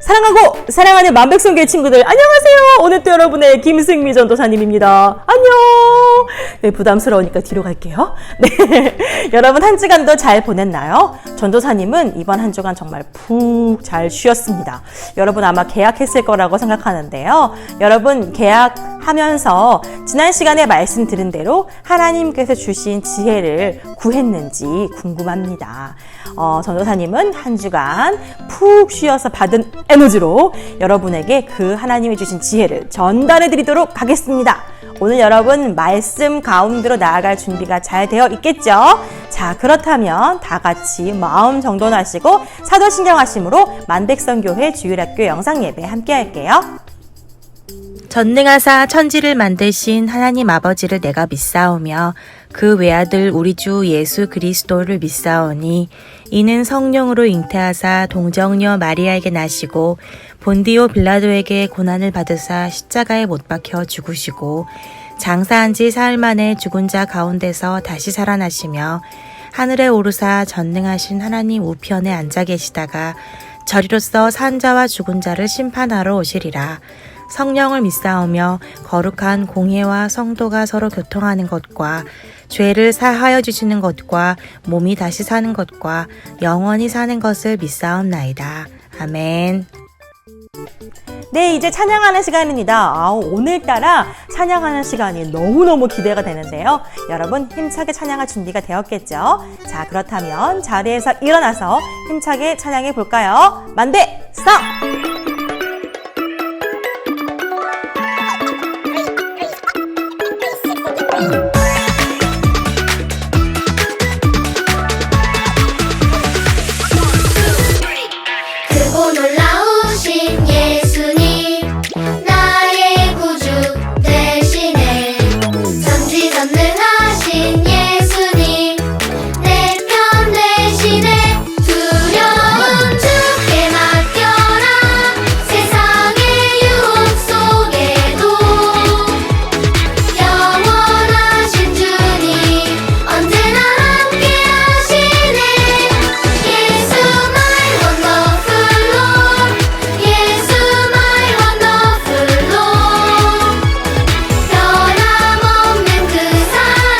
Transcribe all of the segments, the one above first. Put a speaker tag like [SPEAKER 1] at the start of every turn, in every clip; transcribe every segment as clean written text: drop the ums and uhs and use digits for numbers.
[SPEAKER 1] 사랑하고 사랑하는 만백성교회 친구들 안녕하세요. 오늘 또 여러분의 김승미 전도사님입니다. 안녕. 네, 부담스러우니까 뒤로 갈게요. 네, 여러분 한 주간도 잘 보냈나요? 전도사님은 이번 한 주간 정말 푹 잘 쉬었습니다. 여러분 아마 계약했을 거라고 생각하는데요. 여러분 계약하면서 지난 시간에 말씀 들은 대로 하나님께서 주신 지혜를 구했는지 궁금합니다. 전도사님은 한 주간 푹 쉬어서 받은 에너지로 여러분에게 그 하나님이 주신 지혜를 전달해 드리도록 하겠습니다. 오늘 여러분 말씀 가운데로 나아갈 준비가 잘 되어 있겠죠? 자, 그렇다면 다 같이 마음 정돈하시고 사도신경하심으로 만백성교회 주일학교 영상예배 함께 할게요.
[SPEAKER 2] 전능하사 천지를 만드신 하나님 아버지를 내가 믿사오며 그 외아들 우리 주 예수 그리스도를 믿사오니 이는 성령으로 잉태하사 동정녀 마리아에게 나시고 본디오 빌라도에게 고난을 받으사 십자가에 못 박혀 죽으시고 장사한 지 사흘 만에 죽은 자 가운데서 다시 살아나시며 하늘에 오르사 전능하신 하나님 우편에 앉아 계시다가 저리로서 산 자와 죽은 자를 심판하러 오시리라. 성령을 믿사오며 거룩한 공회와 성도가 서로 교통하는 것과 죄를 사하여 주시는 것과 몸이 다시 사는 것과 영원히 사는 것을 믿사옵나이다. 아멘.
[SPEAKER 1] 네, 이제 찬양하는 시간입니다. 오늘따라 찬양하는 시간이 너무너무 기대가 되는데요. 여러분 힘차게 찬양할 준비가 되었겠죠? 자, 그렇다면 자리에서 일어나서 힘차게 찬양해 볼까요? 만대, 스탑!
[SPEAKER 3] 크고 놀라우신 예수님 나의 구주 되시네 전지전능하신 예수님 내 편 되시네 두려움 주께 맡겨라 세상의 유혹 속에도 영원하신 주님 언제나 함께 하시네 예수 my wonderful Lord 예수 my wonderful Lord 변함없는 그 사랑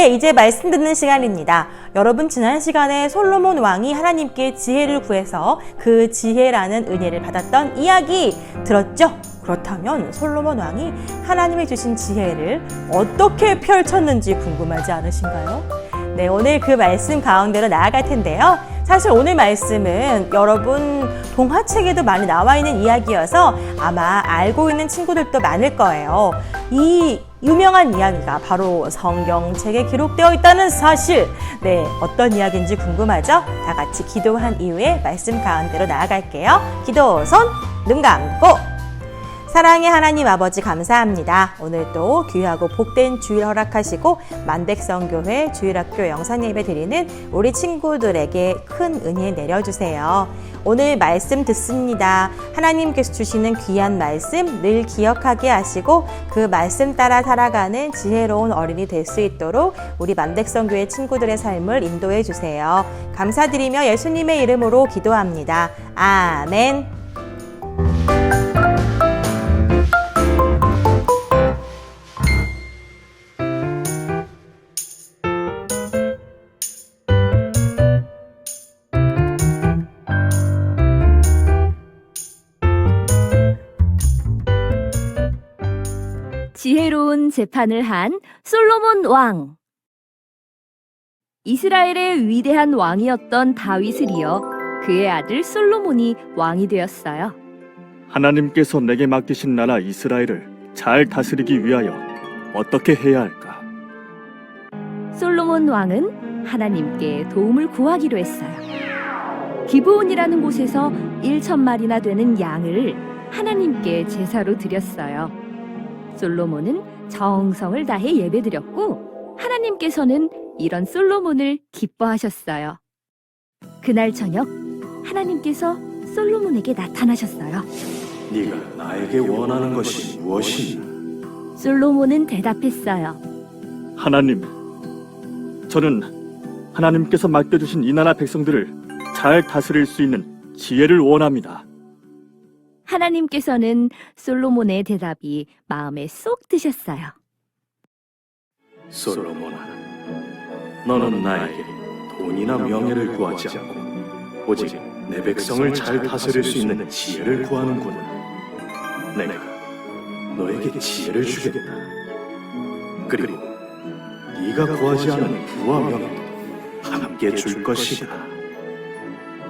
[SPEAKER 1] 네, 이제 말씀 듣는 시간입니다. 여러분, 지난 시간에 솔로몬 왕이 하나님께 지혜를 구해서 그 지혜라는 은혜를 받았던 이야기 들었죠? 그렇다면 솔로몬 왕이 하나님이 주신 지혜를 어떻게 펼쳤는지 궁금하지 않으신가요? 네, 오늘 그 말씀 가운데로 나아갈 텐데요. 사실 오늘 말씀은 여러분 동화책에도 많이 나와 있는 이야기여서 아마 알고 있는 친구들도 많을 거예요. 이 유명한 이야기가 바로 성경책에 기록되어 있다는 사실. 네, 어떤 이야기인지 궁금하죠? 다 같이 기도한 이후에 말씀 가운데로 나아갈게요. 기도 손, 눈 감고. 사랑의 하나님 아버지 감사합니다. 오늘도 귀하고 복된 주일 허락하시고 만백성교회 주일학교 영상예배 드리는 우리 친구들에게 큰 은혜 내려주세요. 오늘 말씀 듣습니다. 하나님께서 주시는 귀한 말씀 늘 기억하게 하시고 그 말씀 따라 살아가는 지혜로운 어린이 될 수 있도록 우리 만백성교회 친구들의 삶을 인도해 주세요. 감사드리며 예수님의 이름으로 기도합니다. 아멘.
[SPEAKER 4] 지혜로운 재판을 한 솔로몬 왕. 이스라엘의 위대한 왕이었던 다윗을 이어 그의 아들 솔로몬이 왕이 되었어요.
[SPEAKER 5] 하나님께서 내게 맡기신 나라 이스라엘을 잘 다스리기 위하여 어떻게 해야 할까?
[SPEAKER 4] 솔로몬 왕은 하나님께 도움을 구하기로 했어요. 기브온이라는 곳에서 1,000마리나 되는 양을 하나님께 제사로 드렸어요. 솔로몬은 정성을 다해 예배드렸고 하나님께서는 이런 솔로몬을 기뻐하셨어요. 그날 저녁 하나님께서 솔로몬에게 나타나셨어요.
[SPEAKER 6] 네가 나에게 원하는 것이 무엇이냐?
[SPEAKER 4] 솔로몬은 대답했어요.
[SPEAKER 5] 하나님, 저는 하나님께서 맡겨주신 이 나라 백성들을 잘 다스릴 수 있는 지혜를 원합니다.
[SPEAKER 4] 하나님께서는 솔로몬의 대답이 마음에 쏙 드셨어요.
[SPEAKER 6] 솔로몬아, 너는 나에게 돈이나 명예를 구하지 않고 오직 내 백성을 잘 다스릴 수 있는 지혜를 구하는구나. 내가 너에게 지혜를 주겠다. 그리고 네가 구하지 않은 부와 명예도 함께 줄 것이다.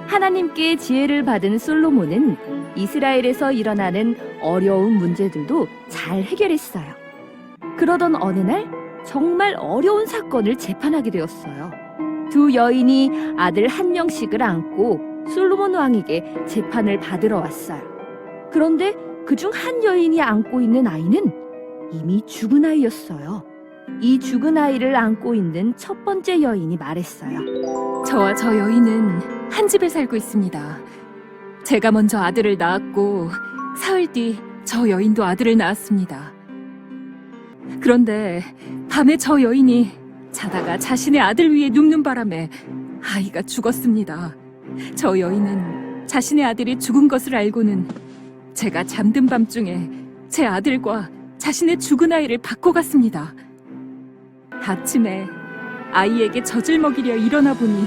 [SPEAKER 4] 하나님께 지혜를 받은 솔로몬은 이스라엘에서 일어나는 어려운 문제들도 잘 해결했어요. 그러던 어느 날 정말 어려운 사건을 재판하게 되었어요. 두 여인이 아들 한 명씩을 안고 솔로몬 왕에게 재판을 받으러 왔어요. 그런데 그중 한 여인이 안고 있는 아이는 이미 죽은 아이였어요. 이 죽은 아이를 안고 있는 첫 번째 여인이 말했어요.
[SPEAKER 7] 저와 저 여인은 한 집에 살고 있습니다. 제가 먼저 아들을 낳았고 사흘 뒤 저 여인도 아들을 낳았습니다. 그런데 밤에 저 여인이 자다가 자신의 아들 위에 눕는 바람에 아이가 죽었습니다. 저 여인은 자신의 아들이 죽은 것을 알고는 제가 잠든 밤중에 제 아들과 자신의 죽은 아이를 바꿔갔습니다. 아침에 아이에게 젖을 먹이려 일어나 보니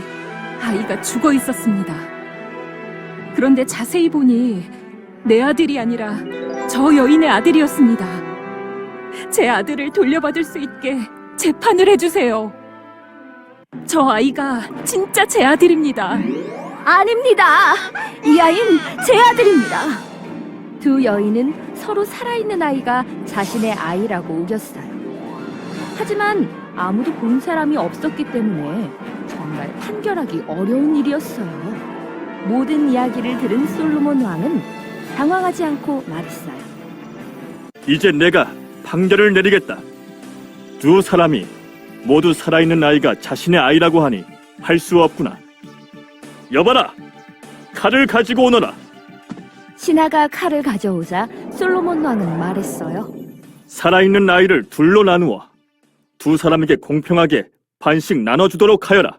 [SPEAKER 7] 아이가 죽어 있었습니다. 그런데 자세히 보니 내 아들이 아니라 저 여인의 아들이었습니다. 제 아들을 돌려받을 수 있게 재판을 해주세요. 저 아이가 진짜 제 아들입니다.
[SPEAKER 4] 아닙니다. 이 아이는 제 아들입니다. 두 여인은 서로 살아있는 아이가 자신의 아이라고 우겼어요. 하지만 아무도 본 사람이 없었기 때문에 정말 판결하기 어려운 일이었어요. 모든 이야기를 들은 솔로몬 왕은 당황하지 않고 말했어요.
[SPEAKER 5] 이제 내가 판결을 내리겠다. 두 사람이 모두 살아있는 아이가 자신의 아이라고 하니 할 수 없구나. 여봐라, 칼을 가지고 오너라.
[SPEAKER 4] 신하가 칼을 가져오자 솔로몬 왕은 말했어요.
[SPEAKER 5] 살아있는 아이를 둘로 나누어 두 사람에게 공평하게 반씩 나눠주도록 하여라.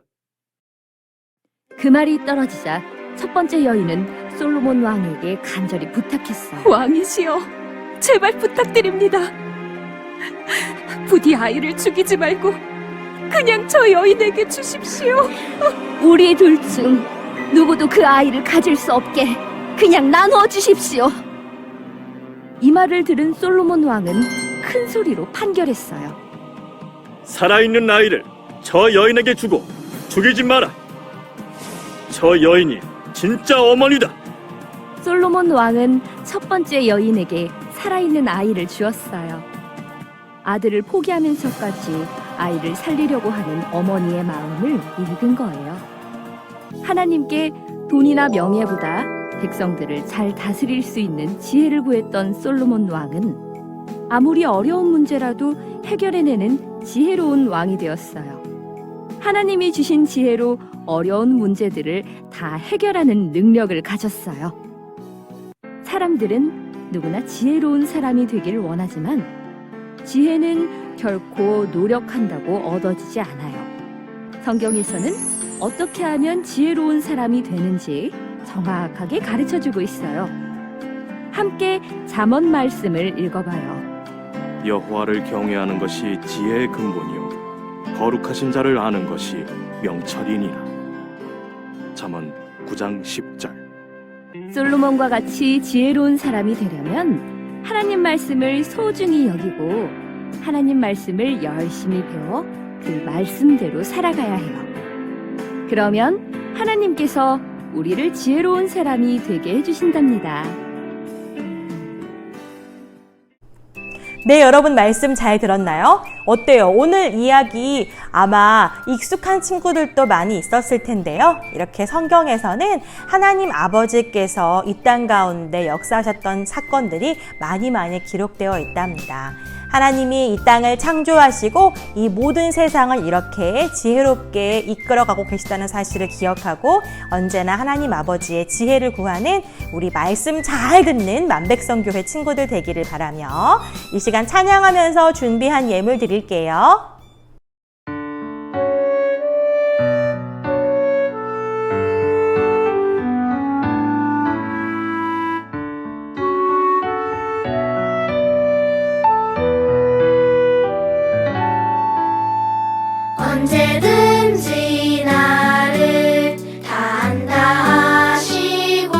[SPEAKER 4] 그 말이 떨어지자 첫 번째 여인은 솔로몬 왕에게 간절히 부탁했어요.
[SPEAKER 7] 왕이시여, 제발 부탁드립니다. 부디 아이를 죽이지 말고 그냥 저 여인에게 주십시오.
[SPEAKER 4] 우리 둘 중 누구도 그 아이를 가질 수 없게 그냥 나누어 주십시오. 이 말을 들은 솔로몬 왕은 큰 소리로 판결했어요.
[SPEAKER 5] 살아있는 아이를 저 여인에게 주고 죽이지 마라. 저 여인이 진짜 어머니다.
[SPEAKER 4] 솔로몬 왕은 첫 번째 여인에게 살아있는 아이를 주었어요. 아들을 포기하면서까지 아이를 살리려고 하는 어머니의 마음을 읽은 거예요. 하나님께 돈이나 명예보다 백성들을 잘 다스릴 수 있는 지혜를 구했던 솔로몬 왕은 아무리 어려운 문제라도 해결해내는 지혜로운 왕이 되었어요. 하나님이 주신 지혜로 어려운 문제들을 다 해결하는 능력을 가졌어요. 사람들은 누구나 지혜로운 사람이 되길 원하지만 지혜는 결코 노력한다고 얻어지지 않아요. 성경에서는 어떻게 하면 지혜로운 사람이 되는지 정확하게 가르쳐주고 있어요. 함께 잠언 말씀을 읽어봐요.
[SPEAKER 6] 여호와를 경외하는 것이 지혜의 근본이요 거룩하신 자를 아는 것이 명철이니라. 잠언 9장 10절.
[SPEAKER 4] 솔로몬과 같이 지혜로운 사람이 되려면 하나님 말씀을 소중히 여기고 하나님 말씀을 열심히 배워 그 말씀대로 살아가야 해요. 그러면 하나님께서 우리를 지혜로운 사람이 되게 해주신답니다.
[SPEAKER 1] 네, 여러분 말씀 잘 들었나요? 어때요? 오늘 이야기 아마 익숙한 친구들도 많이 있었을 텐데요. 이렇게 성경에서는 하나님 아버지께서 이 땅 가운데 역사하셨던 사건들이 많이 기록되어 있답니다. 하나님이 이 땅을 창조하시고 이 모든 세상을 이렇게 지혜롭게 이끌어가고 계시다는 사실을 기억하고 언제나 하나님 아버지의 지혜를 구하는 우리 말씀 잘 듣는 만백성교회 친구들 되기를 바라며 이 시간 찬양하면서 준비한 예물 드릴게요.
[SPEAKER 3] 언제든지 나를 다 안다 하시고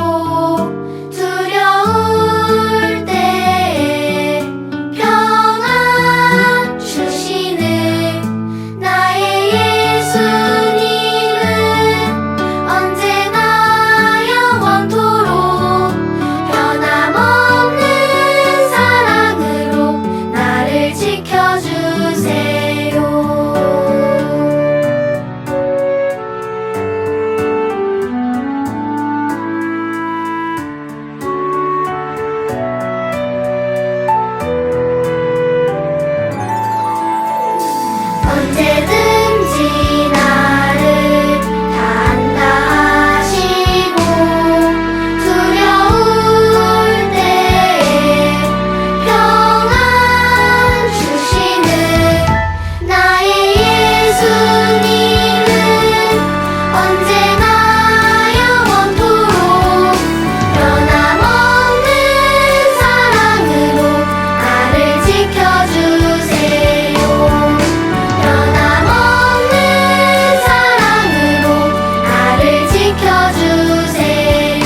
[SPEAKER 3] 두려울 때에 평안 주시는 나의 예수님은 언제나 영원토록 변함없는 사랑으로 나를 지켜주세요. 언제든지 나를 다 안다 하시고 두려울 때에 평안 주시는 나의 예수님은 언제나 영원토록 변함없는 사랑으로 나를 지켜주세요. 변함없는 사랑으로 나를 지켜주세요.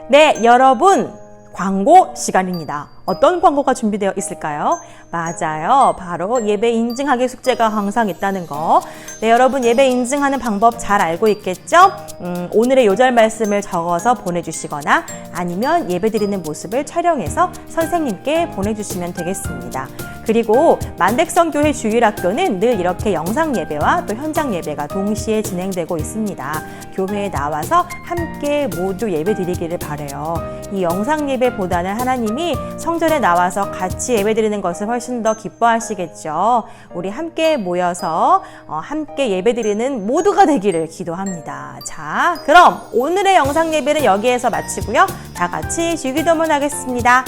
[SPEAKER 1] 네, 여러분 광고 시간입니다. 어떤 광고가 준비되어 있을까요? 맞아요. 바로 예배 인증하기 숙제가 항상 있다는 거. 네, 여러분 예배 인증하는 방법 잘 알고 있겠죠? 오늘의 요절 말씀을 적어서 보내주시거나 아니면 예배 드리는 모습을 촬영해서 선생님께 보내주시면 되겠습니다. 그리고 만백성교회 주일학교는 늘 이렇게 영상 예배와 또 현장 예배가 동시에 진행되고 있습니다. 교회에 나와서 함께 모두 예배 드리기를 바라요. 이 영상 예배보다는 하나님이 성전에 나와서 같이 예배 드리는 것을 훨씬 더 기뻐하시겠죠. 우리 함께 모여서 함께 예배 드리는 모두가 되기를 기도합니다. 자, 그럼 오늘의 영상 예배는 여기에서 마치고요. 다 같이 주기도문 하겠습니다.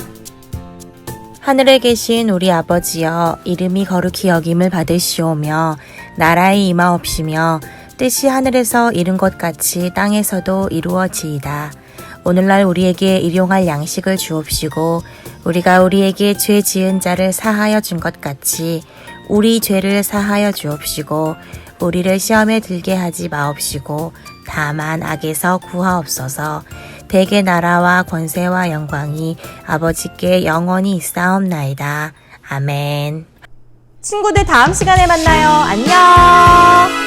[SPEAKER 2] 하늘에 계신 우리 아버지여, 이름이 거룩히 여김을 받으시오며 나라의 임하옵시며 뜻이 하늘에서 이룬 것 같이 땅에서도 이루어지이다. 오늘날 우리에게 일용할 양식을 주옵시고 우리가 우리에게 죄 지은 자를 사하여 준 것 같이 우리 죄를 사하여 주옵시고 우리를 시험에 들게 하지 마옵시고 다만 악에서 구하옵소서. 대개 나라와 권세와 영광이 아버지께 영원히 있사옵나이다. 아멘.
[SPEAKER 1] 친구들 다음 시간에 만나요. 안녕.